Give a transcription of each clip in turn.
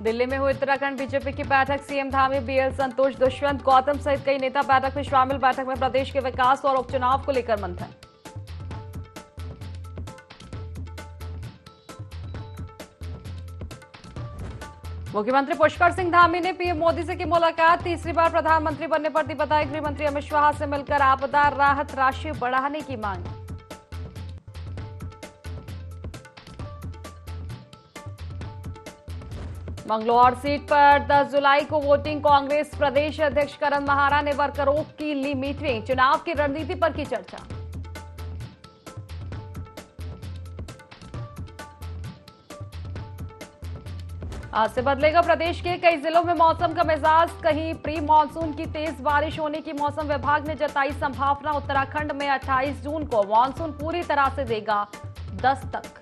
दिल्ली में हुई उत्तराखंड बीजेपी की बैठक। सीएम धामी, बीएल संतोष, दुष्यंत गौतम सहित कई नेता बैठक में शामिल। बैठक में प्रदेश के विकास और उपचुनाव को लेकर मंथन। मुख्यमंत्री पुष्कर सिंह धामी ने पीएम मोदी से की मुलाकात। तीसरी बार प्रधानमंत्री बनने पर दी बधाई। गृह मंत्री अमित शाह से मिलकर आपदा राहत राशि बढ़ाने की मांग। मंगलौर सीट पर 10 जुलाई को वोटिंग। कांग्रेस प्रदेश अध्यक्ष करण महारा ने वर्करों की ली मीटिंग। चुनाव की रणनीति पर की चर्चा। आज से बदलेगा प्रदेश के कई जिलों में मौसम का मिजाज। कहीं प्री मानसून की तेज बारिश होने की मौसम विभाग ने जताई संभावना। उत्तराखंड में 28 जून को मानसून पूरी तरह से देगा दस्तक।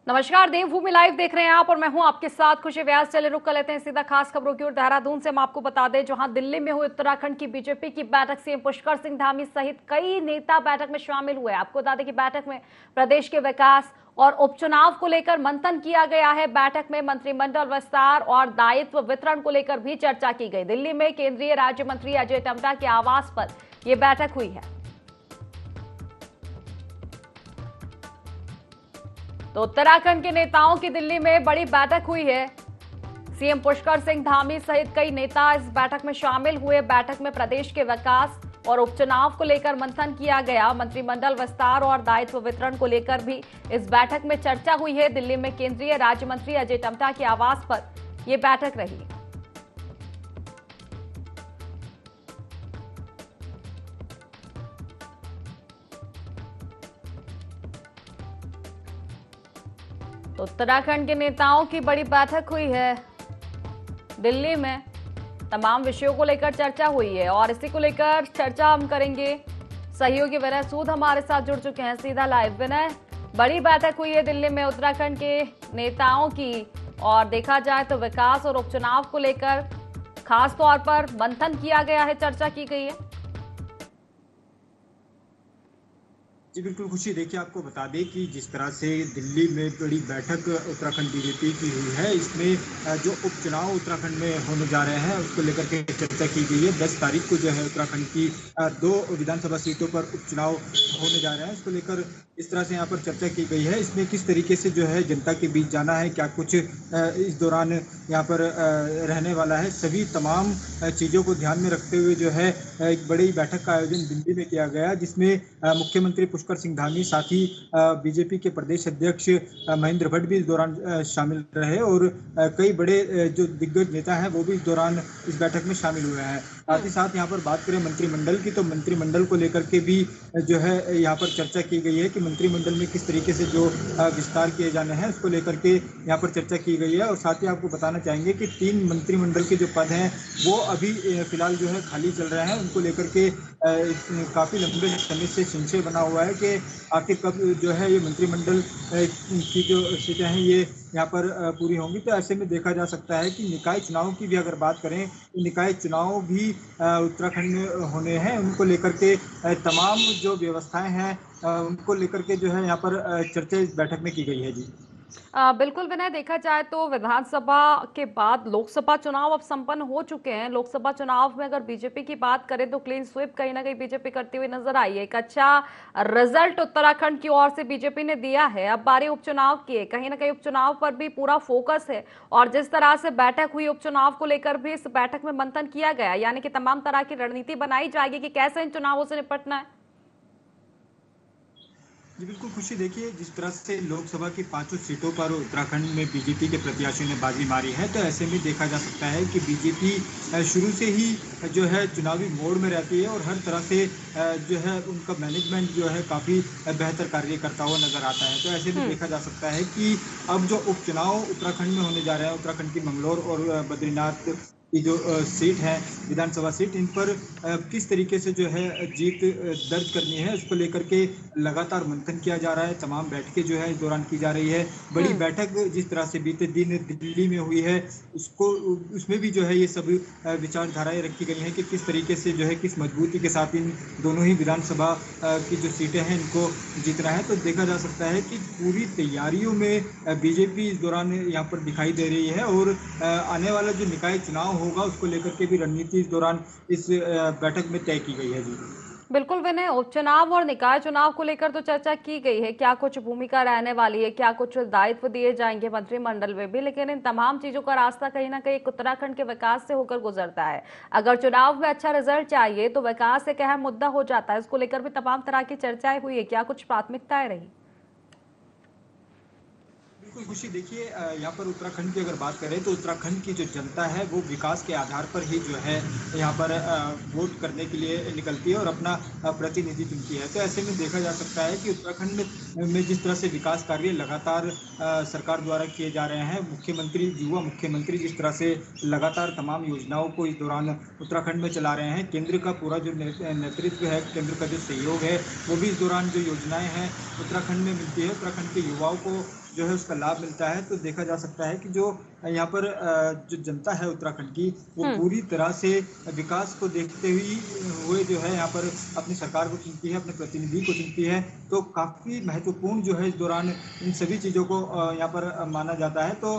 नमस्कार, देवभूमि लाइव देख रहे हैं आप और मैं हूं आपके साथ खुशी व्यास। चले रुक कर लेते हैं सीधा खास खबरों की ओर। देहरादून से हम आपको बता दें, जहां दिल्ली में हुई उत्तराखंड की बीजेपी की बैठक, सीएम पुष्कर सिंह धामी सहित कई नेता बैठक में शामिल हुए। आपको बता दें कि बैठक में प्रदेश के विकास और उपचुनाव को लेकर मंथन किया गया है। बैठक में मंत्रिमंडल विस्तार और दायित्व वितरण को लेकर भी चर्चा की गई। दिल्ली में केंद्रीय राज्य मंत्री अजय टम्टा के आवास पर यह बैठक हुई है। तो उत्तराखंड के नेताओं की दिल्ली में बड़ी बैठक हुई है। सीएम पुष्कर सिंह धामी सहित कई नेता इस बैठक में शामिल हुए। बैठक में प्रदेश के विकास और उपचुनाव को लेकर मंथन किया गया। मंत्रिमंडल विस्तार और दायित्व वितरण को लेकर भी इस बैठक में चर्चा हुई है। दिल्ली में केंद्रीय राज्य मंत्री अजय टम्टा के आवास पर यह बैठक रही। तो उत्तराखंड के नेताओं की बड़ी बैठक हुई है दिल्ली में। तमाम विषयों को लेकर चर्चा हुई है और इसी को लेकर चर्चा हम करेंगे। सहयोगी विनय सूद हमारे साथ जुड़ चुके हैं सीधा लाइव। विनय, बड़ी बैठक हुई है दिल्ली में उत्तराखंड के नेताओं की और देखा जाए तो विकास और उपचुनाव को लेकर खास तौर पर मंथन किया गया है, चर्चा की गई है। जी बिल्कुल खुशी, देखिए आपको बता दें कि जिस तरह से दिल्ली में बड़ी बैठक उत्तराखंड बीजेपी की हुई है, इसमें जो उपचुनाव उत्तराखंड में होने जा रहे हैं उसको लेकर के चर्चा की गई है। 10 तारीख को जो है उत्तराखंड की 2 विधानसभा सीटों पर उपचुनाव होने जा रहे हैं, उसको लेकर इस तरह से यहाँ पर चर्चा की गई है। इसमें किस तरीके से जो है जनता के बीच जाना है, क्या कुछ इस दौरान यहाँ पर रहने वाला है, सभी तमाम चीज़ों को ध्यान में रखते हुए जो है एक बड़ी बैठक का आयोजन दिल्ली में किया गया, जिसमें मुख्यमंत्री पुष्कर सिंह धामी, साथ ही बीजेपी के प्रदेश अध्यक्ष महेंद्र भट्ट भी इस दौरान शामिल रहे और कई बड़े जो दिग्गज नेता हैं वो भी इस दौरान इस बैठक में शामिल हुए हैं। साथ ही साथ यहाँ पर बात करें मंत्रिमंडल की, तो मंत्रिमंडल को लेकर के भी जो है यहाँ पर चर्चा की गई है कि मंत्रिमंडल में किस तरीके से जो विस्तार किए जाने हैं उसको लेकर के यहाँ पर चर्चा की गई है। और साथ ही आपको बताना चाहेंगे कि 3 मंत्रिमंडल के जो पद हैं वो अभी फिलहाल जो है खाली चल रहे हैं। उनको लेकर के काफ़ी लंबे समय से संशय बना हुआ है कि आखिर कब जो है ये मंत्रिमंडल की जो सीटें हैं ये यहाँ पर पूरी होंगी। तो ऐसे में देखा जा सकता है कि निकाय चुनाव की भी अगर बात करें तो निकाय चुनाव भी उत्तराखंड में होने हैं। उनको लेकर के तमाम जो व्यवस्थाएं हैं उनको लेकर के जो है यहाँ पर चर्चा इस बैठक में की गई है। जी बिल्कुल विनय, देखा जाए तो विधानसभा के बाद लोकसभा चुनाव अब संपन्न हो चुके हैं। लोकसभा चुनाव में अगर बीजेपी की बात करें तो क्लीन स्वीप कहीं ना कहीं बीजेपी करती हुई नजर आई है। एक अच्छा रिजल्ट उत्तराखंड की ओर से बीजेपी ने दिया है। अब बारी उपचुनाव की है, कहीं ना कहीं उपचुनाव पर भी पूरा फोकस है और जिस तरह से बैठक हुई उपचुनाव को लेकर भी इस बैठक में मंथन किया गया, यानी कि तमाम तरह की रणनीति बनाई जाएगी कि कैसे इन चुनावों से निपटना है। जी बिल्कुल खुशी, देखिए जिस तरह से लोकसभा की 5 सीटों पर उत्तराखंड में बीजेपी के प्रत्याशियों ने बाजी मारी है, तो ऐसे में देखा जा सकता है कि बीजेपी शुरू से ही जो है चुनावी मोड में रहती है और हर तरह से जो है उनका मैनेजमेंट जो है काफ़ी बेहतर कार्य करता हुआ नजर आता है। तो ऐसे में देखा जा सकता है कि अब जो उपचुनाव उत्तराखंड में होने जा रहे हैं, उत्तराखंड की मंगलौर और बद्रीनाथ की जो सीट है, विधानसभा सीट, इन पर किस तरीके से जो है जीत दर्ज करनी है, उसको लेकर के लगातार मंथन किया जा रहा है। तमाम बैठकें जो है इस दौरान की जा रही है। बड़ी बैठक जिस तरह से बीते दिन दिल्ली में हुई है, उसको उसमें भी जो है ये सब विचारधाराएं रखी गई हैं कि किस तरीके से जो है किस मजबूती के साथ इन दोनों ही विधानसभा की जो सीटें हैं इनको जीतना है। तो देखा जा सकता है कि पूरी तैयारियों में बीजेपी इस दौरान यहाँ पर दिखाई दे रही है, और आने वाला जो निकाय चुनाव होगा उसको लेकर के भी रणनीति इस दौरान इस बैठक में तय की गई है जी। बिल्कुल विनय, उपचुनाव और निकाय चुनाव को लेकर तो चर्चा की गई है, क्या कुछ भूमिका रहने वाली है, क्या कुछ दायित्व दिए जाएंगे मंत्रिमंडल में भी, लेकिन इन तमाम चीजों का रास्ता कहीं ना कहीं उत्तराखंड के विकास से होकर गुजरता है। अगर चुनाव में अच्छा रिजल्ट चाहिए तो विकास एक अहम मुद्दा हो जाता है। इसको लेकर भी तमाम तरह की चर्चाएं हुई है, क्या कुछ प्राथमिकताएं रही? बिल्कुल खुशी, देखिए यहाँ पर उत्तराखंड की अगर बात करें तो उत्तराखंड की जो जनता है वो विकास के आधार पर ही जो है यहाँ पर वोट करने के लिए निकलती है और अपना प्रतिनिधि चुनती है। तो ऐसे में देखा जा सकता है कि उत्तराखंड में जिस तरह से विकास कार्य लगातार सरकार द्वारा किए जा रहे हैं, मुख्यमंत्री, युवा मुख्यमंत्री जिस तरह से लगातार तमाम योजनाओं को इस दौरान उत्तराखंड में चला रहे हैं, केंद्र का पूरा जो नेतृत्व है, केंद्र का जो सहयोग है, वो भी इस दौरान जो योजनाएं हैं उत्तराखंड में मिलती है, उत्तराखंड के युवाओं को जो है उसका लाभ मिलता है। तो देखा जा सकता है कि जो यहाँ पर जो जनता है उत्तराखंड की, वो पूरी तरह से विकास को देखते हुए जो है यहाँ पर अपनी सरकार को चुनती है, अपने प्रतिनिधि को चुनती है। तो काफ़ी महत्वपूर्ण जो है इस दौरान इन सभी चीज़ों को यहाँ पर माना जाता है। तो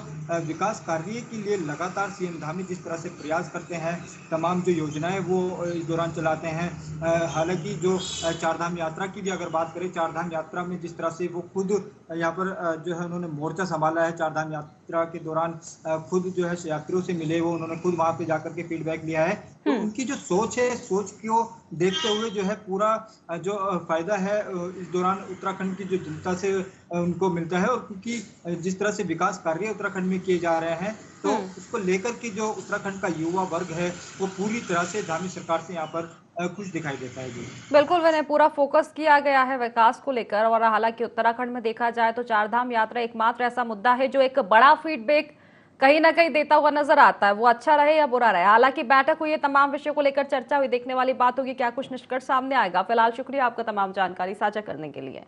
विकास कार्य के लिए लगातार सीएम धामी जिस तरह से प्रयास करते हैं, तमाम जो योजनाएं वो इस दौरान चलाते हैं। हालांकि जो चारधाम यात्रा की भी अगर बात करें, चारधाम यात्रा में जिस तरह से वो खुद यहाँ पर जो है उन्होंने मोर्चा संभाला है, चारधाम यात्रा के दौरान खुद जो है यात्रियों से मिले, वो उन्होंने खुद वहां पे जाकर के फीडबैक लिया है। तो उनकी जो सोच है, सोच को देखते हुए जो है पूरा जो फायदा है इस दौरान उत्तराखंड की जो जनता से उनको मिलता है। और क्योंकि जिस तरह से विकास कार्य उत्तराखंड में किए जा रहे हैं, तो उसको लेकर के जो उत्तराखंड का युवा वर्ग है वो पूरी तरह से धामी सरकार से यहाँ पर खुश दिखाई देता है जी। बिल्कुल विनय, पूरा फोकस किया गया है विकास को लेकर। और हालांकि उत्तराखंड में देखा जाए तो चारधाम यात्रा एकमात्र ऐसा मुद्दा है जो एक बड़ा फीडबैक कहीं ना कहीं देता हुआ नजर आता है, वो अच्छा रहे या बुरा रहे। हालांकि बैठक हुई है, तमाम विषयों को लेकर चर्चा हुई, देखने वाली बात होगी क्या कुछ निष्कर्ष सामने आएगा। फिलहाल शुक्रिया आपका तमाम जानकारी साझा करने के लिए।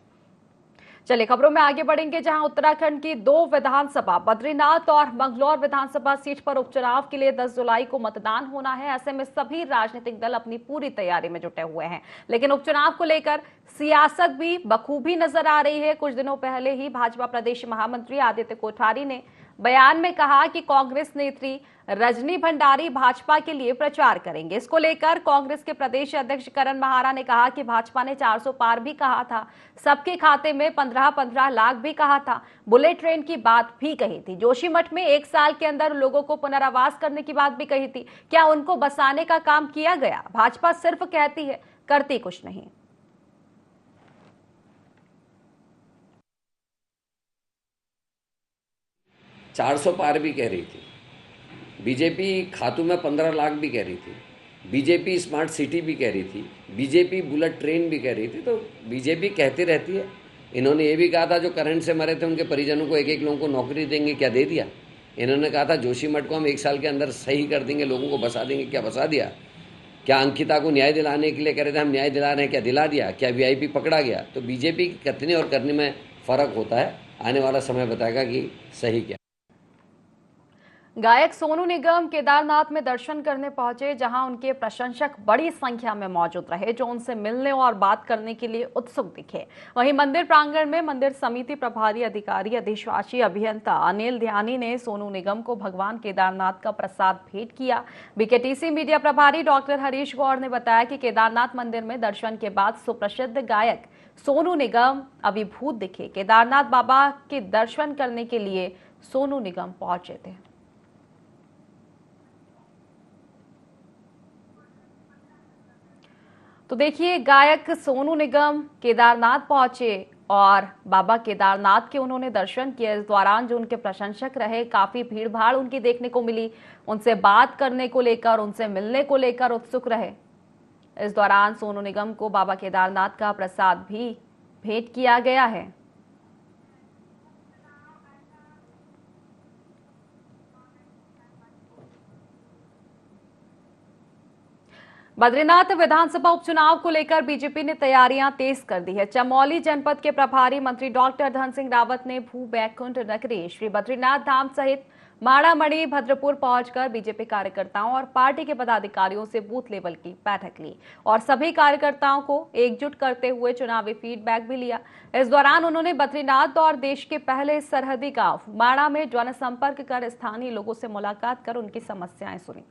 चलिए खबरों में आगे बढ़ेंगे, जहां उत्तराखंड की दो विधानसभा बद्रीनाथ और मंगलौर विधानसभा सीट पर उपचुनाव के लिए 10 जुलाई को मतदान होना है। ऐसे में सभी राजनीतिक दल अपनी पूरी तैयारी में जुटे हुए हैं, लेकिन उपचुनाव को लेकर सियासत भी बखूबी नजर आ रही है। कुछ दिनों पहले ही भाजपा प्रदेश महामंत्री आदित्य कोठारी ने बयान में कहा कि कांग्रेस नेत्री रजनी भंडारी भाजपा के लिए प्रचार करेंगे। इसको लेकर कांग्रेस के प्रदेश अध्यक्ष करण महारा ने कहा कि भाजपा ने 400 पार भी कहा था, सबके खाते में 15-15 लाख भी कहा था, बुलेट ट्रेन की बात भी कही थी, जोशीमठ में 1 साल के अंदर लोगों को पुनर्वास करने की बात भी कही थी। क्या उनको बसाने का काम किया गया? भाजपा सिर्फ कहती है, करती कुछ नहीं। 400 पार भी कह रही थी, बीजेपी खातू में 15 लाख भी कह रही थी, बीजेपी स्मार्ट सिटी भी कह रही थी, बीजेपी बुलेट ट्रेन भी कह रही थी। तो बीजेपी कहती रहती है। इन्होंने ये भी कहा था जो करंट से मरे थे उनके परिजनों को 1-1 लोगों को नौकरी देंगे, क्या दे दिया? इन्होंने कहा था जोशीमठ को हम 1 साल के अंदर सही कर देंगे, लोगों को बसा देंगे, क्या बसा दिया? क्या अंकिता को न्याय दिलाने के लिए कह रहे थे हम न्याय दिला रहे हैं, क्या दिला दिया? क्या वीआईपी पकड़ा गया? तो बीजेपी के कथने और करने में फ़र्क होता है। आने वाला समय बताएगा कि सही क्या। गायक सोनू निगम केदारनाथ में दर्शन करने पहुंचे, जहां उनके प्रशंसक बड़ी संख्या में मौजूद रहे, जो उनसे मिलने और बात करने के लिए उत्सुक दिखे। वहीं मंदिर प्रांगण में मंदिर समिति प्रभारी अधिकारी अधिशासी अभियंता अनिल ध्यानी ने सोनू निगम को भगवान केदारनाथ का प्रसाद भेंट किया। बीकेटीसी मीडिया प्रभारी डॉक्टर हरीश गौड़ ने बताया कि केदारनाथ मंदिर में दर्शन के बाद सुप्रसिद्ध गायक सोनू निगम अभिभूत दिखे। केदारनाथ बाबा के दर्शन करने के लिए सोनू निगम पहुंचे थे। तो देखिए, गायक सोनू निगम केदारनाथ पहुंचे और बाबा केदारनाथ के उन्होंने दर्शन किए। इस दौरान जो उनके प्रशंसक रहे, काफी भीड़ भाड़ उनकी देखने को मिली, उनसे बात करने को लेकर, उनसे मिलने को लेकर उत्सुक रहे। इस दौरान सोनू निगम को बाबा केदारनाथ का प्रसाद भी भेंट किया गया है। बद्रीनाथ विधानसभा उपचुनाव को लेकर बीजेपी ने तैयारियां तेज कर दी है। चमोली जनपद के प्रभारी मंत्री डॉक्टर धन सिंह रावत ने भू बैकुंठ नगरी श्री बद्रीनाथ धाम सहित माड़ामणि भद्रपुर पहुंचकर बीजेपी कार्यकर्ताओं और पार्टी के पदाधिकारियों से बूथ लेवल की बैठक ली और सभी कार्यकर्ताओं को एकजुट करते हुए चुनावी फीडबैक भी लिया। इस दौरान उन्होंने बद्रीनाथ और देश के पहले सरहदी गांव माड़ा में जनसंपर्क कर स्थानीय लोगों से मुलाकात कर उनकी समस्याएं सुनी।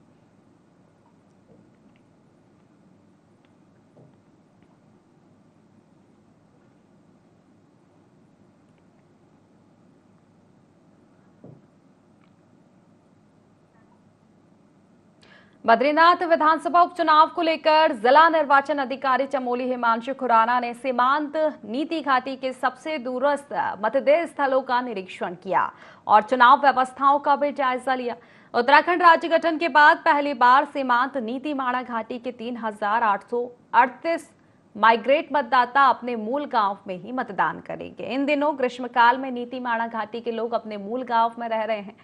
बद्रीनाथ विधानसभा उपचुनाव को लेकर जिला निर्वाचन अधिकारी चमोली हिमांशु खुराना ने सीमांत नीति घाटी के सबसे दूरस्थ मतदेय स्थलों का निरीक्षण किया और चुनाव व्यवस्थाओं का भी जायजा लिया। उत्तराखंड राज्य गठन के बाद पहली बार सीमांत नीति माड़ा घाटी के 3,838 माइग्रेट मतदाता अपने मूल गांव में ही मतदान करेंगे। इन दिनों ग्रीष्मकाल में नीति माड़ा घाटी के लोग अपने मूल गांव में रह रहे हैं।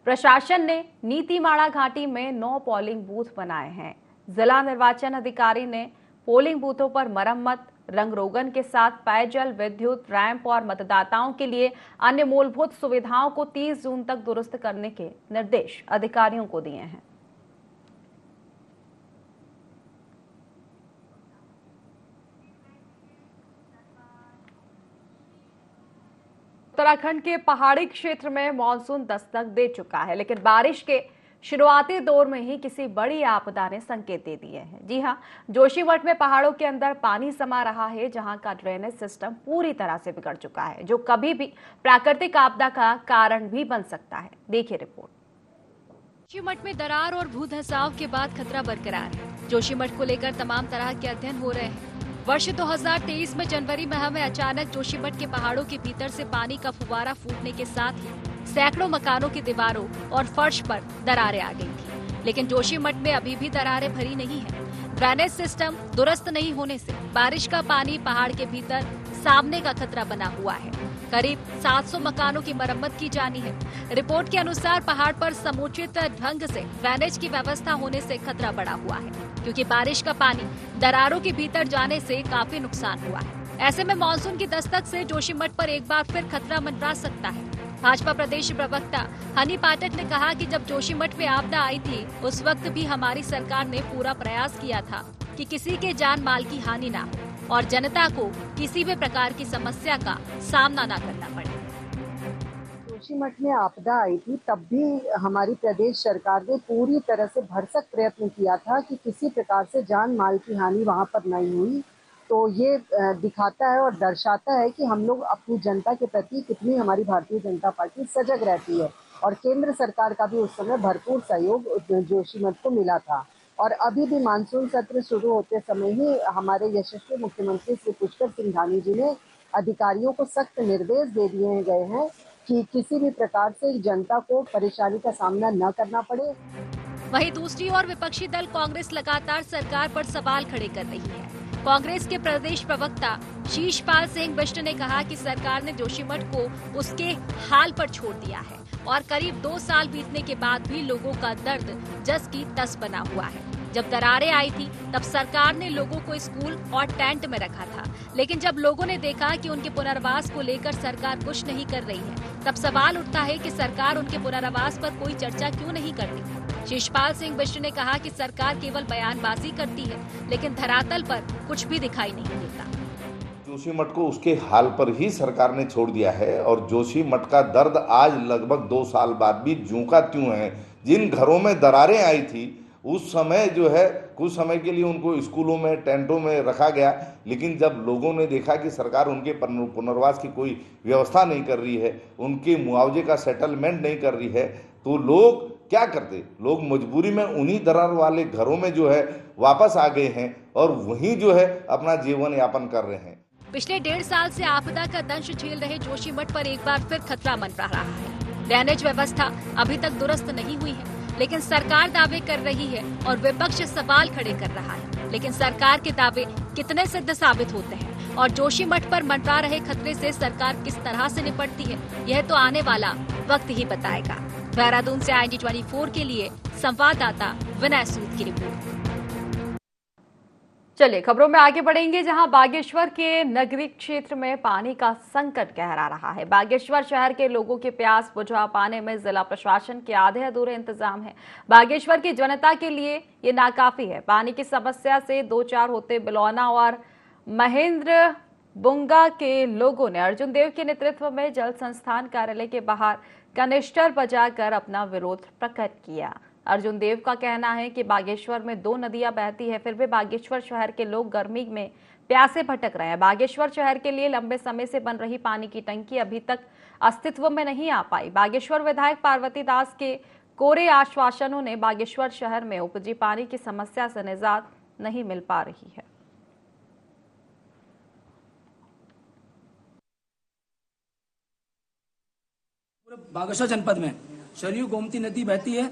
प्रशासन ने नीति माड़ा घाटी में 9 पोलिंग बूथ बनाए हैं। जिला निर्वाचन अधिकारी ने पोलिंग बूथों पर मरम्मत, रंग रोगन के साथ पेयजल, विद्युत, रैंप और मतदाताओं के लिए अन्य मूलभूत सुविधाओं को 30 जून तक दुरुस्त करने के निर्देश अधिकारियों को दिए हैं। उत्तराखंड के पहाड़ी क्षेत्र में मानसून दस्तक दे चुका है, लेकिन बारिश के शुरुआती दौर में ही किसी बड़ी आपदा ने संकेत दे दिए हैं। जी हां, जोशीमठ में पहाड़ों के अंदर पानी समा रहा है, जहां का ड्रेनेज सिस्टम पूरी तरह से बिगड़ चुका है, जो कभी भी प्राकृतिक आपदा का कारण भी बन सकता है। देखिए रिपोर्ट। जोशीमठ में दरार और भू धंसाव के बाद खतरा बरकरार है। जोशीमठ को लेकर तमाम तरह के अध्ययन हो रहे हैं। वर्ष 2023 में जनवरी माह में अचानक जोशीमठ के पहाड़ों के भीतर से पानी का फुवारा फूटने के साथ ही सैकड़ों मकानों की दीवारों और फर्श पर दरारें आ गई थी, लेकिन जोशीमठ में अभी भी दरारें भरी नहीं है। ड्रेनेज सिस्टम दुरुस्त नहीं होने से बारिश का पानी पहाड़ के भीतर सामने का खतरा बना हुआ है। करीब 700 मकानों की मरम्मत की जानी है। रिपोर्ट के अनुसार पहाड़ पर समुचित ढंग से ड्रेनेज की व्यवस्था होने से खतरा बढ़ा हुआ है, क्योंकि बारिश का पानी दरारों के भीतर जाने से काफी नुकसान हुआ है। ऐसे में मानसून की दस्तक से जोशीमठ पर एक बार फिर खतरा मंडरा सकता है। भाजपा प्रदेश प्रवक्ता हनी पाठक ने कहा कि जब जोशीमठ में आपदा आई थी, उस वक्त भी हमारी सरकार ने पूरा प्रयास किया था कि किसी के जान माल की हानि ना हो और जनता को किसी भी प्रकार की समस्या का सामना न करना पड़े। जोशीमठ में आपदा आई थी, तब भी हमारी प्रदेश सरकार ने पूरी तरह से भरसक प्रयत्न किया था कि किसी प्रकार से जान माल की हानि वहां पर नहीं हुई। तो ये दिखाता है और दर्शाता है कि हम लोग अपनी जनता के प्रति कितनी हमारी भारतीय जनता पार्टी सजग रहती है, और केंद्र सरकार का भी उस समय भरपूर सहयोग जोशीमठ को मिला था। और अभी भी मानसून सत्र शुरू होते समय ही हमारे यशस्वी मुख्यमंत्री श्री पुष्कर सिंह धामी जी ने अधिकारियों को सख्त निर्देश दे दिए गए हैं कि किसी भी प्रकार से जनता को परेशानी का सामना न करना पड़े। वहीं दूसरी ओर विपक्षी दल कांग्रेस लगातार सरकार पर सवाल खड़े कर रही है। कांग्रेस के प्रदेश प्रवक्ता शीशपाल सिंह बिष्ट ने कहा कि सरकार ने जोशीमठ को उसके हाल पर छोड़ दिया है और करीब 2 साल बीतने के बाद भी लोगों का दर्द जस की तस बना हुआ है। जब दरारें आई थी तब सरकार ने लोगों को स्कूल और टेंट में रखा था, लेकिन जब लोगों ने देखा कि उनके पुनर्वास को लेकर सरकार कुछ नहीं कर रही है, तब सवाल उठता है कि सरकार उनके पुनर्वास पर कोई चर्चा क्यों नहीं करती। शीशपाल सिंह बिष्ट ने कहा कि सरकार केवल बयानबाजी करती है, लेकिन धरातल पर कुछ भी दिखाई नहीं देता। जोशीमठ को उसके हाल पर ही सरकार ने छोड़ दिया है और जोशीमठ का दर्द आज लगभग 2 साल बाद भी ज्यों का त्यों है। जिन घरों में दरारें आई थी उस समय जो है कुछ समय के लिए उनको स्कूलों में टेंटों में रखा गया, लेकिन जब लोगों ने देखा कि सरकार उनके पुनर्वास की कोई व्यवस्था नहीं कर रही है, उनके मुआवजे का सेटलमेंट नहीं कर रही है, तो लोग क्या करते, लोग मजबूरी में उन्हीं दरार वाले घरों में जो है वापस आ गए हैं और वहीं जो है अपना जीवन यापन कर रहे हैं। पिछले 1.5 साल से आपदा का दंश झेल रहे जोशीमठ पर एक बार फिर खतरा मंडरा रहा है। ड्रेनेज व्यवस्था अभी तक दुरुस्त नहीं हुई है, लेकिन सरकार दावे कर रही है और विपक्ष सवाल खड़े कर रहा है। लेकिन सरकार के दावे कितने सिद्ध साबित होते हैं और जोशीमठ पर मंडरा रहे खतरे से सरकार किस तरह से निपटती है, यह तो आने वाला वक्त ही बताएगा। देहरादून से IND24 के लिए संवाददाता विनय सूद की रिपोर्ट। चलिए खबरों में आगे बढ़ेंगे, जहां बागेश्वर के नगरीय क्षेत्र में पानी का संकट गहरा रहा है। बागेश्वर शहर के लोगों की प्यास बुझा पाने में जिला प्रशासन के आधे अधूरे इंतजाम हैं। बागेश्वर की जनता के लिए ये नाकाफी है। पानी की समस्या से दो चार होते बिलौना और महेंद्र बुंगा के लोगों ने अर्जुन देव के नेतृत्व में जल संस्थान कार्यालय के बाहर कनिस्टर बजाकर अपना विरोध प्रकट किया। अर्जुन देव का कहना है कि बागेश्वर में दो नदियां बहती है, फिर भी बागेश्वर शहर के लोग गर्मी में प्यासे भटक रहे हैं। बागेश्वर शहर के लिए लंबे समय से बन रही पानी की टंकी अभी तक अस्तित्व में नहीं आ पाई। बागेश्वर विधायक पार्वती दास के कोरे आश्वासनों ने बागेश्वर शहर में उपजी पानी की समस्या से निजात नहीं मिल पा रही है। बागेश्वर जनपद में सरयू गोमती नदी बहती है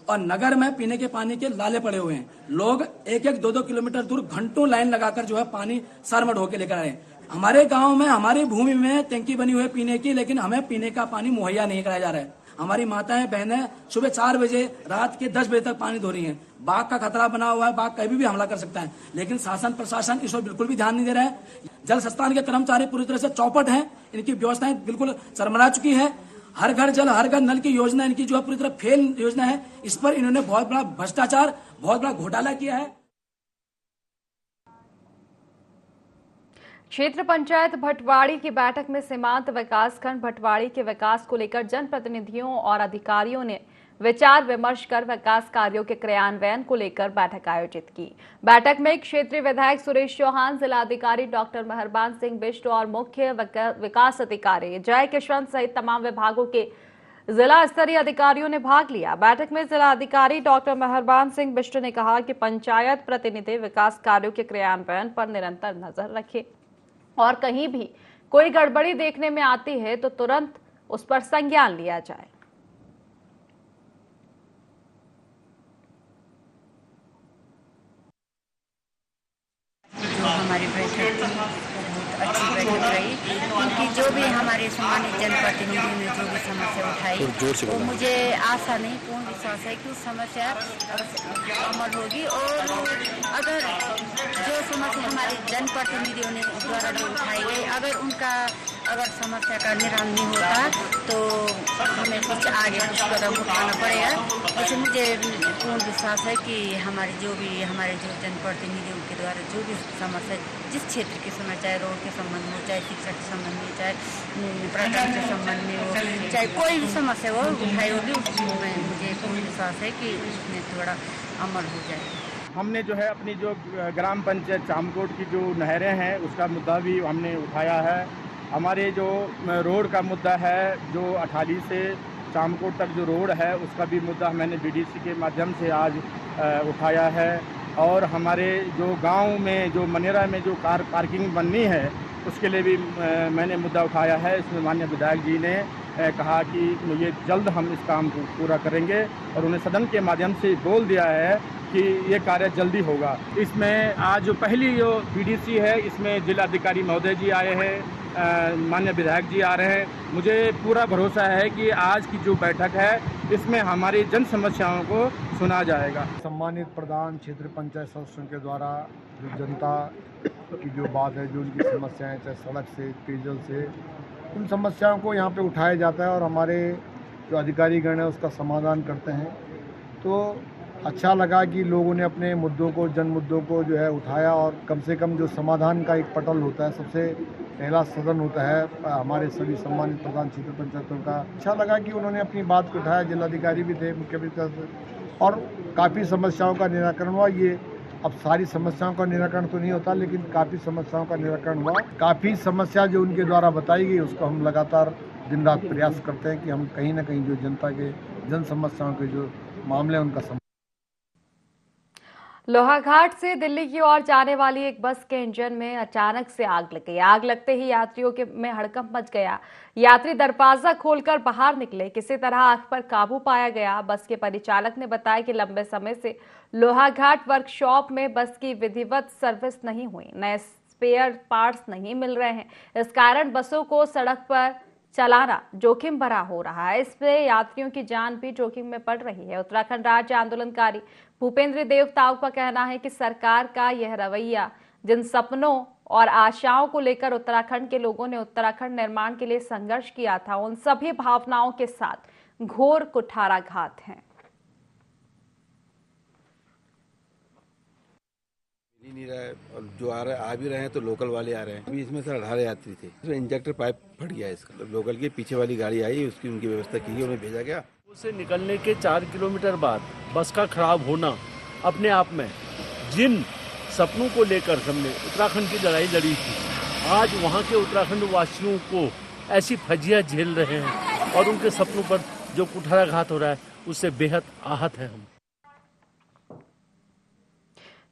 और नगर में पीने के पानी के लाले पड़े हुए हैं। लोग एक एक दो दो किलोमीटर दूर घंटों लाइन लगाकर जो है पानी सरमट होके लेकर आए। हमारे गांव में हमारी भूमि में टंकी बनी हुई है पीने की, लेकिन हमें पीने का पानी मुहैया नहीं कराया जा रहा है। हमारी माताएं बहनें सुबह 4 बजे रात के 10 बजे तक पानी धो रही हैं। बाघ का खतरा बना हुआ है, बाघ कभी भी हमला कर सकता है, लेकिन शासन प्रशासन इस पर बिल्कुल भी ध्यान नहीं दे रहा है। जल संस्थान के कर्मचारी पूरी तरह से चौपट हैं, इनकी व्यवस्थाएं बिल्कुल सरमरा चुकी है। हर घर जल हर घर नल की योजना इनकी जो है पूरी तरह फेल योजना है। इस पर इन्होंने बहुत बड़ा भ्रष्टाचार, बहुत बड़ा घोटाला किया है। क्षेत्र पंचायत भटवाड़ी की बैठक में सीमांत विकास खंड भटवाड़ी के विकास को लेकर जनप्रतिनिधियों और अधिकारियों ने विचार विमर्श कर विकास कार्यों के क्रियान्वयन को लेकर बैठक आयोजित की। बैठक में क्षेत्रीय विधायक सुरेश चौहान, जिलाधिकारी डॉक्टर मेहरबान सिंह बिष्ट और मुख्य विकास अधिकारी जय किशन सहित तमाम विभागों के जिला स्तरीय अधिकारियों ने भाग लिया। बैठक में जिला अधिकारी डॉक्टर मेहरबान सिंह बिष्ट ने कहा कि पंचायत प्रतिनिधि विकास कार्यों के क्रियान्वयन पर निरंतर नजर रखें और कहीं भी कोई गड़बड़ी देखने में आती है तो तुरंत उस पर संज्ञान लिया जाए। हमारी बैठक थी बहुत अच्छी बैठक रही, क्योंकि जो भी हमारे सम्मानित जनप्रतिनिधियों ने जो भी समस्या उठाई वो मुझे आशा नहीं पूर्ण विश्वास है कि उस समस्या अमल होगी। और अगर जो समस्या हमारे जनप्रतिनिधियों ने द्वारा जो उठाई गई अगर समस्या का निदान नहीं होता तो हमें कुछ आगे कुछ कदम उठाना पड़ेगा। वैसे मुझे पूर्ण विश्वास है कि हमारे जो जनप्रतिनिधियों के द्वारा जो भी समस्या जिस क्षेत्र की समस्या, चाहे रोड के संबंध में हो, चाहे शिक्षा के संबंध में, चाहे पर्यटन के संबंध में हो, चाहे कोई भी समस्या हो उठाई होगी, उसमें मुझे पूर्ण विश्वास है कि उसमें थोड़ा अमल हो जाएगा। हमने जो है अपनी जो ग्राम पंचायत चामकोट की जो नहरें हैं उसका मुद्दा भी हमने उठाया है। हमारे जो रोड का मुद्दा है, जो अठाली से चामकोट तक जो रोड है उसका भी मुद्दा मैंने बीडीसी के माध्यम से आज उठाया है। और हमारे जो गांव में जो मनेरा में जो कार पार्किंग बननी है उसके लिए भी मैंने मुद्दा उठाया है। इसमें माननीय विधायक जी ने कहा कि ये जल्द हम इस काम को पूरा करेंगे और उन्हें सदन के माध्यम से बोल दिया है कि ये कार्य जल्दी होगा। इसमें आज जो पहली जो बीडीसी है इसमें जिलाधिकारी महोदय जी आए हैं, माननीय विधायक जी आ रहे हैं। मुझे पूरा भरोसा है कि आज की जो बैठक है इसमें हमारी जन समस्याओं को सुना जाएगा। सम्मानित प्रधान क्षेत्र पंचायत सदस्यों के द्वारा जो जनता की जो बात है, जो उनकी समस्याएं, चाहे सड़क से, पेयजल से, उन समस्याओं को यहाँ पे उठाया जाता है और हमारे जो अधिकारीगण है उसका समाधान करते हैं। तो अच्छा लगा कि लोगों ने अपने मुद्दों को, जन मुद्दों को जो है उठाया और कम से कम जो समाधान का एक पटल होता है, सबसे पहला सदन होता है हमारे सभी सम्मानित प्रधान क्षेत्र पंचायतों का। अच्छा लगा कि उन्होंने अपनी बात को उठाया, जिलाधिकारी भी थे, मुख्य विकास, और काफ़ी समस्याओं का निराकरण हुआ। ये अब सारी समस्याओं का निराकरण तो नहीं होता, लेकिन काफ़ी समस्याओं का निराकरण हुआ। काफ़ी समस्या जो उनके द्वारा बताई गई उसको हम लगातार दिन रात प्रयास करते हैं कि हम कहीं ना कहीं जो जनता के जन समस्याओं के जो मामले हैं उनका लोहाघाट से दिल्ली की ओर जाने वाली एक बस के इंजन में अचानक से आग लग गई। आग लगते ही यात्रियों में हड़कंप मच गया। यात्री दरवाजा खोलकर बाहर निकले, किसी तरह आग पर काबू पाया गया। बस के परिचालक ने बताया कि लंबे समय से लोहाघाट वर्कशॉप में बस की विधिवत सर्विस नहीं हुई, नए स्पेयर पार्ट्स नहीं मिल रहे हैं। इस कारण बसों को सड़क पर चलाना जोखिम भरा हो रहा है। इससे यात्रियों की जान भी जोखिम में पड़ रही है। उत्तराखंड राज्य आंदोलनकारी भूपेंद्र देव ताऊ का कहना है कि सरकार का यह रवैया, जिन सपनों और आशाओं को लेकर उत्तराखंड के लोगों ने उत्तराखंड निर्माण के लिए संघर्ष किया था, उन सभी भावनाओं के साथ घोर कुठाराघात है। नहीं रहा है, और जो आ रहे आ भी रहे हैं तो लोकल वाले आ रहे हैं। अभी इसमें सर 18 यात्री थे, इसमें इंजेक्टर पाइप फट गया इसका। तो लोकल के पीछे वाली गाड़ी आई, उसकी उनकी व्यवस्था की, उन्हें भेजा गया। से निकलने के 4 किलोमीटर बाद बस का खराब होना अपने आप में, जिन सपनों को लेकर हमने उत्तराखंड की लड़ाई लड़ी थी, आज वहाँ के उत्तराखंड वासियों को ऐसी फजियाँ झेल रहे हैं और उनके सपनों पर जो कुठाराघात हो रहा है उससे बेहद आहत है हम।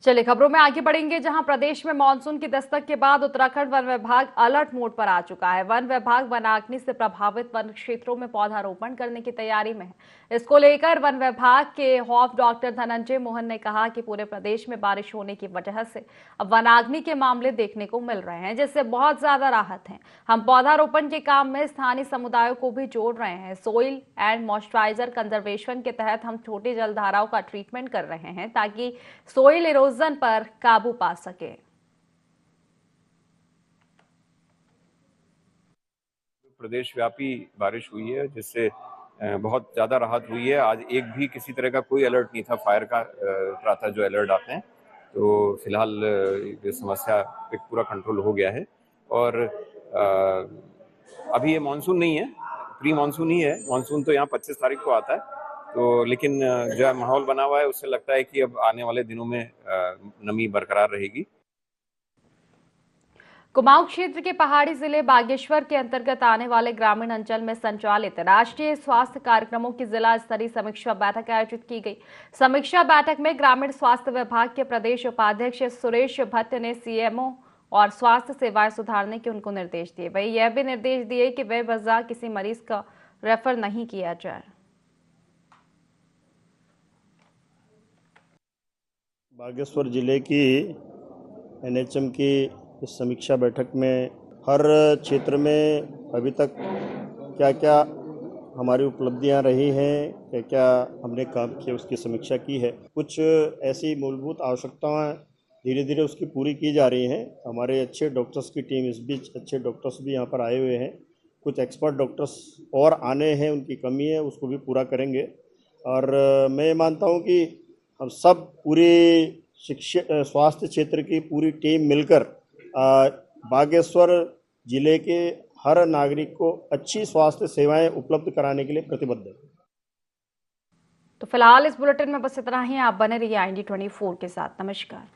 चलिए खबरों में आगे बढ़ेंगे, जहां प्रदेश में मानसून की दस्तक के बाद उत्तराखंड वन विभाग अलर्ट मोड पर आ चुका है। वन विभाग वनाग्नि से प्रभावित वन क्षेत्रों में पौधारोपण करने की तैयारी में है। इसको लेकर वन विभाग के हॉफ डॉक्टर धनंजय मोहन ने कहा कि पूरे प्रदेश में बारिश होने की वजह से अब वनाग्नि के मामले देखने को मिल रहे हैं, जिससे बहुत ज्यादा राहत है। हम पौधारोपण के काम में स्थानीय समुदायों को भी जोड़ रहे हैं। सोइल एंड मॉइस्चराइजर कंजर्वेशन के तहत हम छोटी जलधाराओं का ट्रीटमेंट कर रहे हैं ताकि सोइल इरोजन पर काबू पा सके। प्रदेश व्यापी बारिश हुई है, जिससे बहुत ज्यादा राहत हुई है। आज एक भी किसी तरह का कोई अलर्ट नहीं था, फायर का रहा था जो अलर्ट आते हैं। तो फिलहाल ये समस्या पे पूरा कंट्रोल हो गया है। और अभी ये मानसून नहीं है, प्री मानसून ही है। मानसून तो यहाँ 25 तारीख को आता है, तो लेकिन जो है माहौल बना हुआ है, उससे लगता है कि अब आने वाले दिनों में नमी बरकरार रहेगी। कुमाऊं क्षेत्र के पहाड़ी जिले बागेश्वर के अंतर्गत आने वाले ग्रामीण अंचल में संचालित राष्ट्रीय स्वास्थ्य कार्यक्रमों की जिला स्तरीय समीक्षा बैठक आयोजित की गई। समीक्षा बैठक में ग्रामीण स्वास्थ्य विभाग के प्रदेश उपाध्यक्ष सुरेश भट्ट ने सीएमओ और स्वास्थ्य सेवाएं सुधारने के उनको निर्देश दिए। वही यह भी निर्देश दिए कि बेवजह किसी मरीज का रेफर नहीं किया जाए। बागेश्वर जिले की एनएचएम की इस समीक्षा बैठक में हर क्षेत्र में अभी तक क्या क्या हमारी उपलब्धियां रही हैं, क्या क्या हमने काम किया, उसकी समीक्षा की है। कुछ ऐसी मूलभूत आवश्यकताएं धीरे धीरे उसकी पूरी की जा रही हैं। हमारे अच्छे डॉक्टर्स की टीम, इस बीच अच्छे डॉक्टर्स भी यहाँ पर आए हुए हैं। कुछ एक्सपर्ट डॉक्टर्स और आने हैं, उनकी कमी है, उसको भी पूरा करेंगे। और मैं मानता हूँ कि हम सब पूरी स्वास्थ्य क्षेत्र की पूरी टीम मिलकर बागेश्वर जिले के हर नागरिक को अच्छी स्वास्थ्य सेवाएं उपलब्ध कराने के लिए प्रतिबद्ध है। तो फिलहाल इस बुलेटिन में बस इतना ही। आप बने रहिए IND24 के साथ। नमस्कार।